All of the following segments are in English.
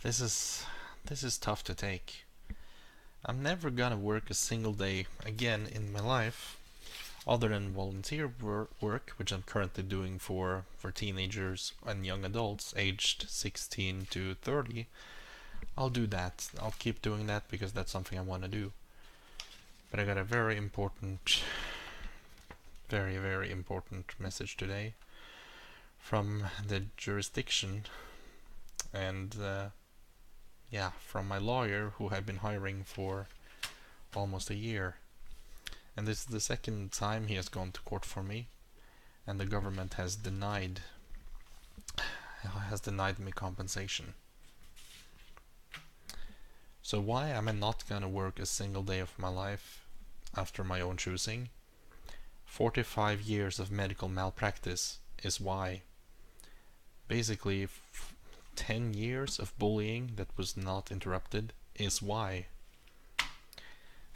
This is tough to take. I'm never gonna work a single day again in my life, other than volunteer work, which I'm currently doing for teenagers and young adults aged 16 to 30. I'll do that. I'll keep doing that because that's something I want to do. But I got a very important message today from the jurisdiction and yeah, from my lawyer who I've been hiring for almost a year. And this is the second time he has gone to court for me, and the government has denied me compensation. So why am I not gonna work a single day of my life after my own choosing? 45 years of medical malpractice is why. Basically, 10 years of bullying that was not interrupted is why.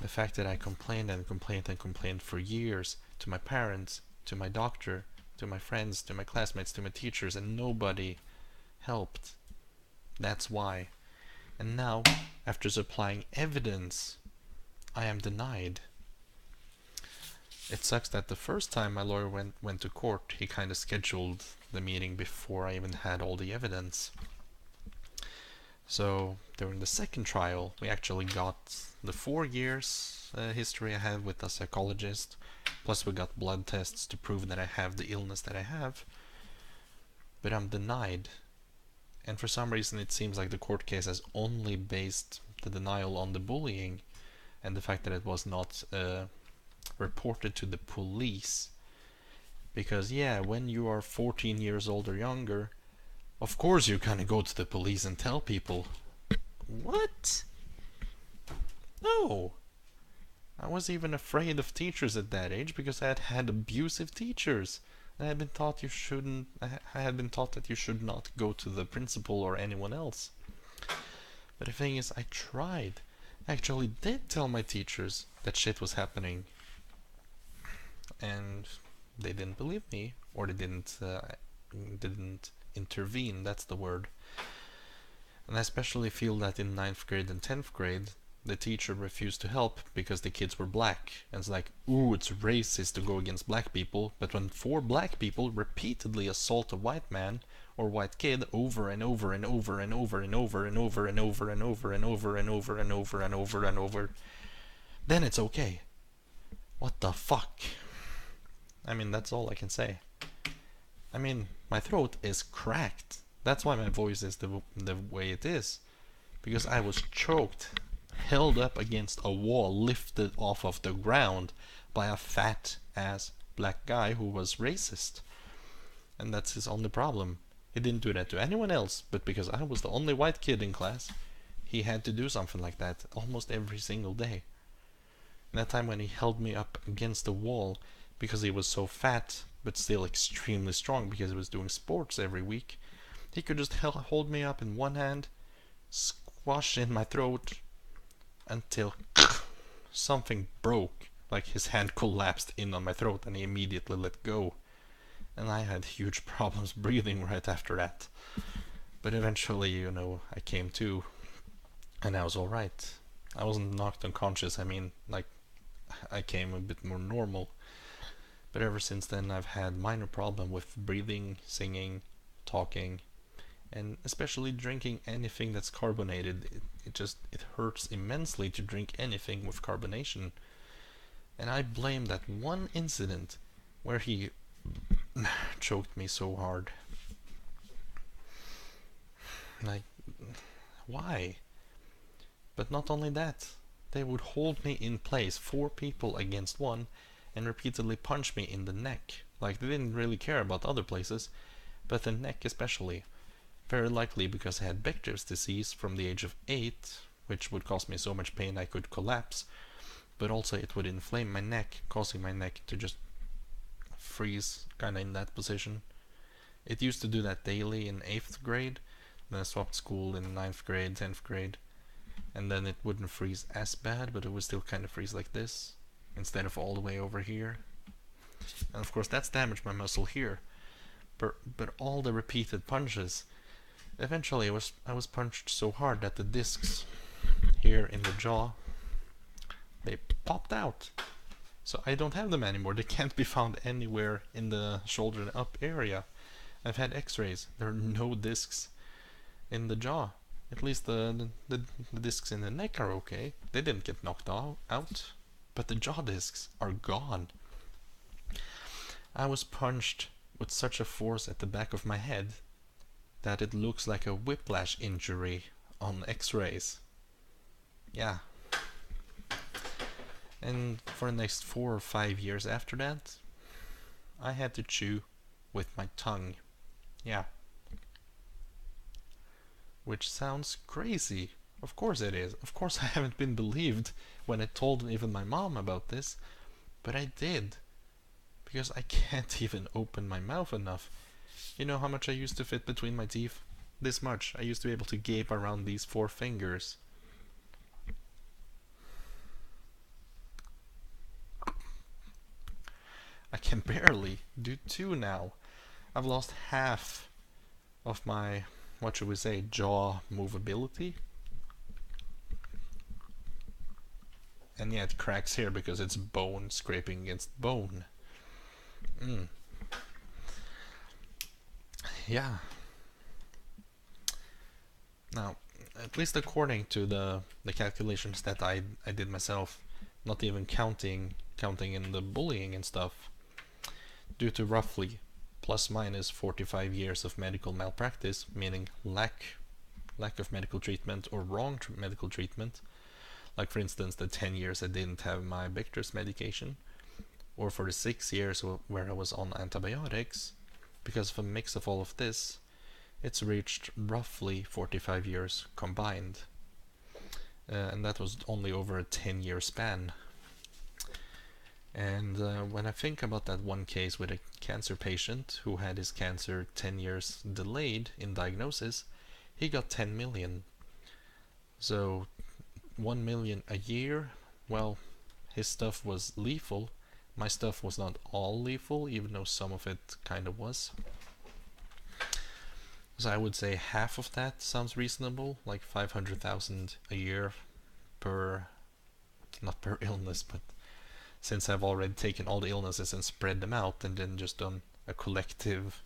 The fact that I complained and complained and complained for years to my parents, to my doctor, to my friends, to my classmates, to my teachers, and nobody helped. That's why. And now, after supplying evidence, I am denied. It sucks that the first time my lawyer went to court, he kind of scheduled the meeting before I even had all the evidence. So during the second trial, we actually got the 4 years history I had with a psychologist, plus we got blood tests to prove that I have the illness that I have. But I'm denied. And for some reason it seems like the court case has only based the denial on the bullying and the fact that it was not reported to the police. Because yeah, when you are 14 years old or younger, of course you're gonna go to the police and tell people. What? No. I was even afraid of teachers at that age because I had had abusive teachers. I had been taught that you should not go to the principal or anyone else. But the thing is, I tried. I actually did tell my teachers that shit was happening. And they didn't believe me, or they didn't intervene, that's the word. And I especially feel that in 9th grade and 10th grade, the teacher refused to help because the kids were black. And it's like, ooh, it's racist to go against black people. But when 4 black people repeatedly assault a white man or white kid over and over and over and over and over and over and over and over and over and over and over and over and over, then it's okay. What the fuck? I mean, that's all I can say. I mean, my throat is cracked. That's why my voice is the way it is. Because I was choked, held up against a wall, lifted off of the ground by a fat ass black guy who was racist. And that's his only problem. He didn't do that to anyone else, but because I was the only white kid in class, he had to do something like that almost every single day. And that time when he held me up against the wall because he was so fat but still extremely strong because he was doing sports every week, he could just hold me up in one hand, squash in my throat until something broke, like his hand collapsed in on my throat and he immediately let go. And I had huge problems breathing right after that. But eventually, I came to, and I was alright. I wasn't knocked unconscious, I mean, like, I came a bit more normal. But ever since then I've had minor problem with breathing, singing, talking, and especially drinking anything that's carbonated. It hurts immensely to drink anything with carbonation. And I blame that one incident where he choked me so hard. Like, why? But not only that, they would hold me in place, 4 people against one, and repeatedly punch me in the neck. Like, they didn't really care about other places, but the neck especially. Very likely because I had Bechd's disease from the age of 8, which would cause me so much pain I could collapse, but also it would inflame my neck, causing my neck to just freeze kinda in that position. It used to do that daily in 8th grade, then I swapped school in 9th grade, 10th grade, and then it wouldn't freeze as bad, but it would still kind of freeze like this, instead of all the way over here. And of course that's damaged my muscle here. But all the repeated punches, Eventually, I was punched so hard that the discs here in the jaw, they popped out. So I don't have them anymore. They can't be found anywhere in the shoulder and up area. I've had x-rays. There are no discs in the jaw. At least the discs in the neck are okay. They didn't get knocked out. But the jaw discs are gone. I was punched with such a force at the back of my head that it looks like a whiplash injury on x-rays. Yeah. And for the next 4 or 5 years after that, I had to chew with my tongue. Yeah. Which sounds crazy. Of course it is. Of course I haven't been believed when I told even my mom about this, but I did. Because I can't even open my mouth enough. You know how much I used to fit between my teeth? This much. I used to be able to gape around these 4 fingers. I can barely do 2 now. I've lost half of my, what should we say, jaw movability. And yeah, it cracks here because it's bone scraping against bone. Yeah. Now, at least according to the calculations that I did myself, not even counting in the bullying and stuff, due to roughly plus minus 45 years of medical malpractice, meaning lack of medical treatment or wrong medical treatment, like for instance the 10 years I didn't have my Victris medication, or for the 6 years where I was on antibiotics, because of a mix of all of this, it's reached roughly 45 years combined. And that was only over a 10-year span. And when I think about that one case with a cancer patient who had his cancer 10 years delayed in diagnosis, he got 10 million. So 1 million a year. Well, his stuff was lethal. My stuff was not all lethal, even though some of it kind of was. So I would say half of that sounds reasonable, like 500,000 a year per, not per illness, but since I've already taken all the illnesses and spread them out and then just done a collective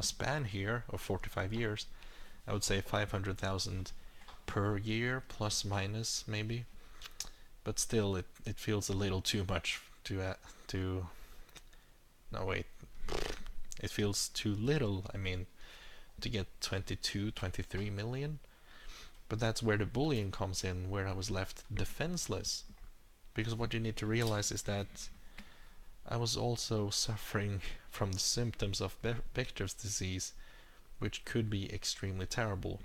span here of 45 years, I would say 500,000 per year, plus minus maybe. But still, it feels a little too much to. No, wait. It feels too little, I mean, to get 22, 23 million. But that's where the bullying comes in, where I was left defenseless. Because what you need to realize is that I was also suffering from the symptoms of Bechd's disease, which could be extremely terrible.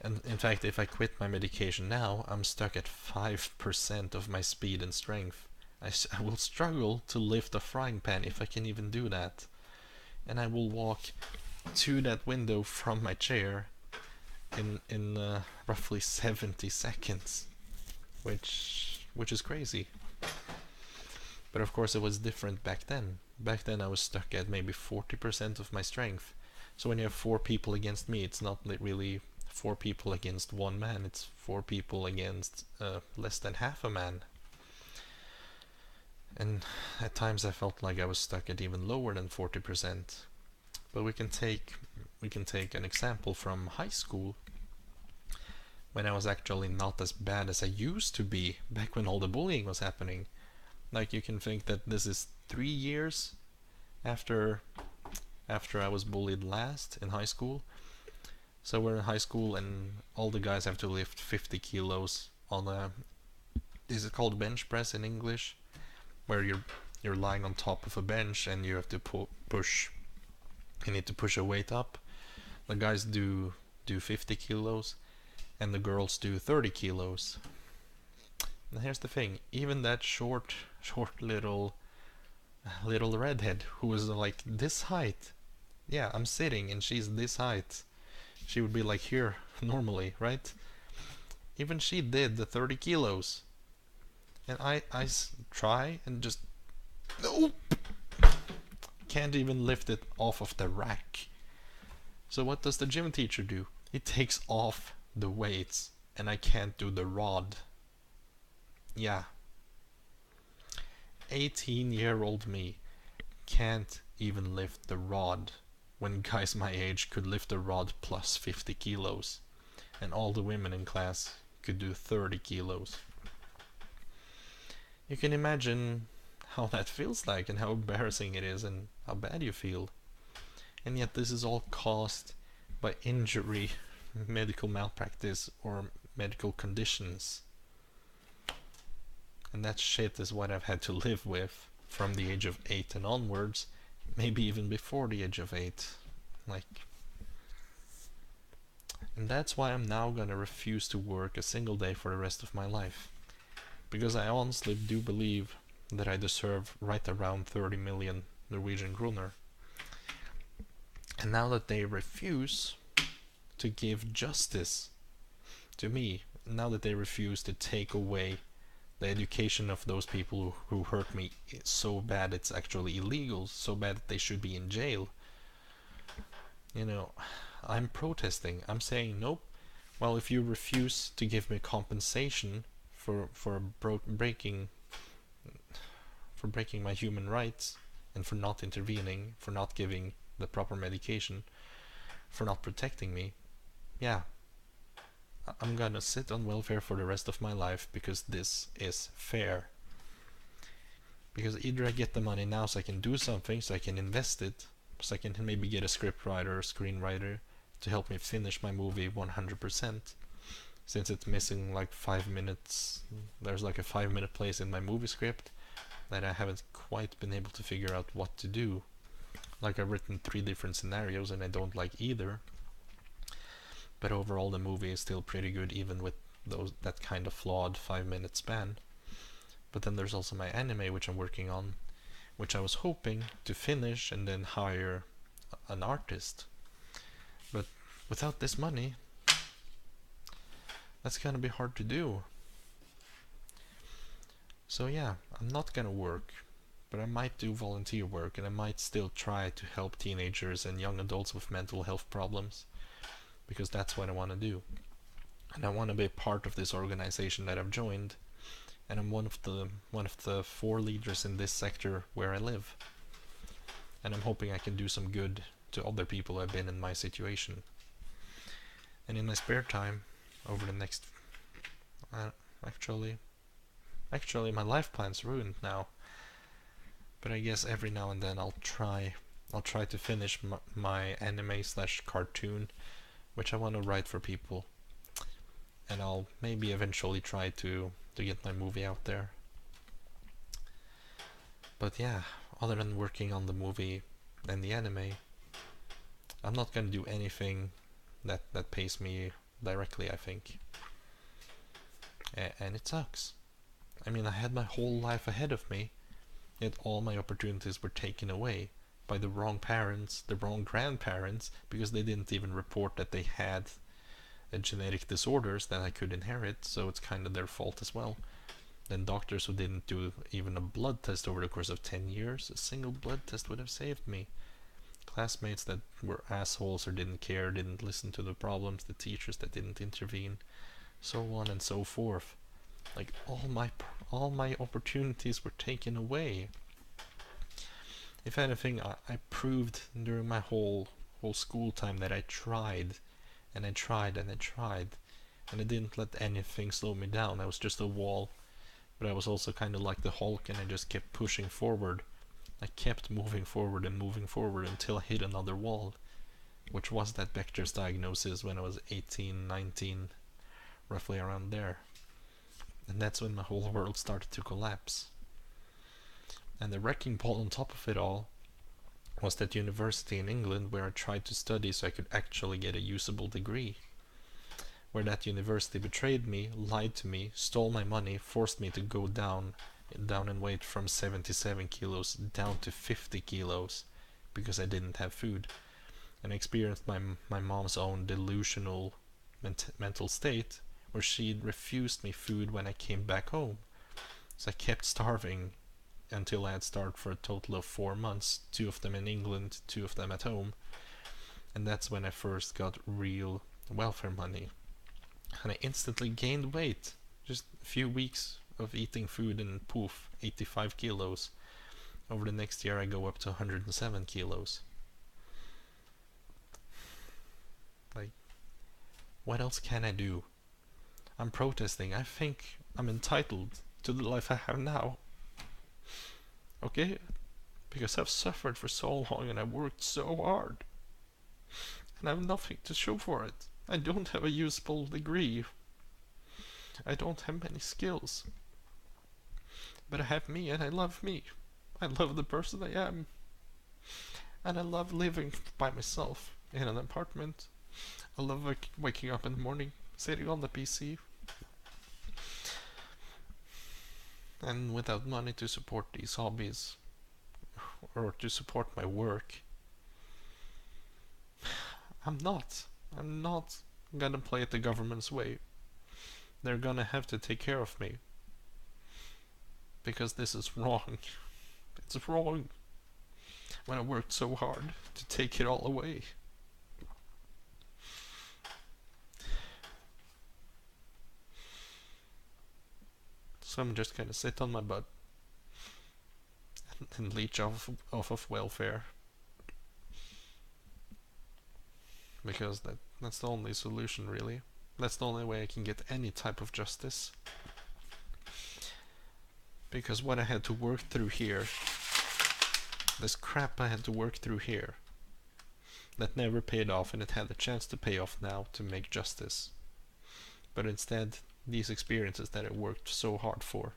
And in fact, if I quit my medication now, I'm stuck at 5% of my speed and strength. I will struggle to lift a frying pan if I can even do that. And I will walk to that window from my chair in roughly 70 seconds, which is crazy. But of course it was different back then. Back then I was stuck at maybe 40% of my strength. So when you have 4 people against me, it's not really 4 people against 1 man, it's 4 people against less than half a man. And at times I felt like I was stuck at even lower than 40%. But we can take an example from high school, when I was actually not as bad as I used to be back when all the bullying was happening. Like, you can think that this is 3 years after I was bullied last in high school. So we're in high school and all the guys have to lift 50 kilos on a, is it called bench press in English? Where you're lying on top of a bench and you have to push, you need to push a weight up. The guys do 50 kilos and the girls do 30 kilos. And here's the thing, even that short little redhead who was like this height, yeah, I'm sitting and she's this height, she would be like here normally, right? Even she did the 30 kilos. And I try and just, nope, can't even lift it off of the rack. So what does the gym teacher do? He takes off the weights and I can't do the rod. Yeah. 18-year-old me can't even lift the rod when guys my age could lift the rod plus 50 kilos and all the women in class could do 30 kilos. You can imagine how that feels like and how embarrassing it is and how bad you feel. And yet this is all caused by injury, medical malpractice, or medical conditions. And that shit is what I've had to live with from the age of 8 and onwards, maybe even before the age of 8. And that's why I'm now gonna refuse to work a single day for the rest of my life. Because I honestly do believe that I deserve right around 30 million Norwegian kroner. And now that they refuse to give justice to me, now that they refuse to take away the education of those people who hurt me so bad it's actually illegal, so bad that they should be in jail, I'm protesting. I'm saying nope. Well, if you refuse to give me compensation for breaking my human rights and for not intervening, for not giving the proper medication, for not protecting me, yeah, I'm gonna sit on welfare for the rest of my life because this is fair. Because either I get the money now so I can do something, so I can invest it, so I can maybe get a script writer or screenwriter to help me finish my movie 100%. Since it's missing like 5 minutes, there's like a 5-minute place in my movie script that I haven't quite been able to figure out what to do. Like I've written 3 different scenarios and I don't like either. But overall the movie is still pretty good even with that kind of flawed 5-minute span. But then there's also my anime which I'm working on, which I was hoping to finish and then hire an artist. But without this money, that's gonna be hard to do. So yeah, I'm not gonna work, but I might do volunteer work and I might still try to help teenagers and young adults with mental health problems, because that's what I want to do. And I want to be part of this organization that I've joined, and I'm one of the 4 leaders in this sector where I live. And I'm hoping I can do some good to other people who have been in my situation. And in my spare time, over the next actually my life plan's ruined now, but I guess every now and then I'll try to finish my anime / cartoon, which I want to write for people, and I'll maybe eventually try to get my movie out there. But yeah, other than working on the movie and the anime, I'm not gonna do anything that pays me directly, I think. And it sucks. I mean, I had my whole life ahead of me, yet all my opportunities were taken away by the wrong parents, the wrong grandparents, because they didn't even report that they had genetic disorders that I could inherit, so it's kind of their fault as well. Then doctors who didn't do even a blood test over the course of 10 years, a single blood test would have saved me. Classmates that were assholes or didn't care, didn't listen to the problems, the teachers that didn't intervene, so on and so forth. Like all my opportunities were taken away. If anything, I proved during my whole school time that I tried, and I tried, and I tried, and I didn't let anything slow me down. I was just a wall, but I was also kind of like the Hulk, and I just kept pushing forward. I kept moving forward and moving forward until I hit another wall, which was that Bechd's diagnosis when I was 18, 19, roughly around there. And that's when my whole world started to collapse. And the wrecking ball on top of it all was that university in England where I tried to study so I could actually get a usable degree. Where that university betrayed me, lied to me, stole my money, forced me to go down in weight from 77 kilos down to 50 kilos because I didn't have food. And I experienced my mom's own delusional mental state where she refused me food when I came back home. So I kept starving until I had starved for a total of 4 months, 2 of them in England, 2 of them at home. And that's when I first got real welfare money. And I instantly gained weight. Just a few weeks of eating food and poof, 85 kilos. Over the next year I go up to 107 kilos. Like, what else can I do? I'm protesting. I think I'm entitled to the life I have now. Okay? Because I've suffered for so long and I've worked so hard. And I have nothing to show for it. I don't have a useful degree. I don't have many skills. But I have me and I love me. I love the person I am. And I love living by myself in an apartment. I love waking up in the morning, sitting on the PC. And without money to support these hobbies, or to support my work, I'm not gonna play it the government's way. They're gonna have to take care of me. Because this is wrong. It's wrong. When I worked so hard to take it all away. So I'm just gonna sit on my butt and leech off of welfare. Because that's the only solution, really. That's the only way I can get any type of justice. Because what I had to work through here, this crap I had to work through here, that never paid off, and it had the chance to pay off now to make justice. But instead, these experiences that I worked so hard for,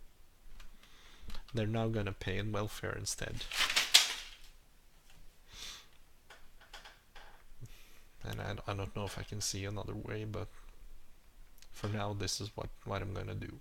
they're now gonna pay in welfare instead. And I don't know if I can see another way, but for now this is what I'm gonna do.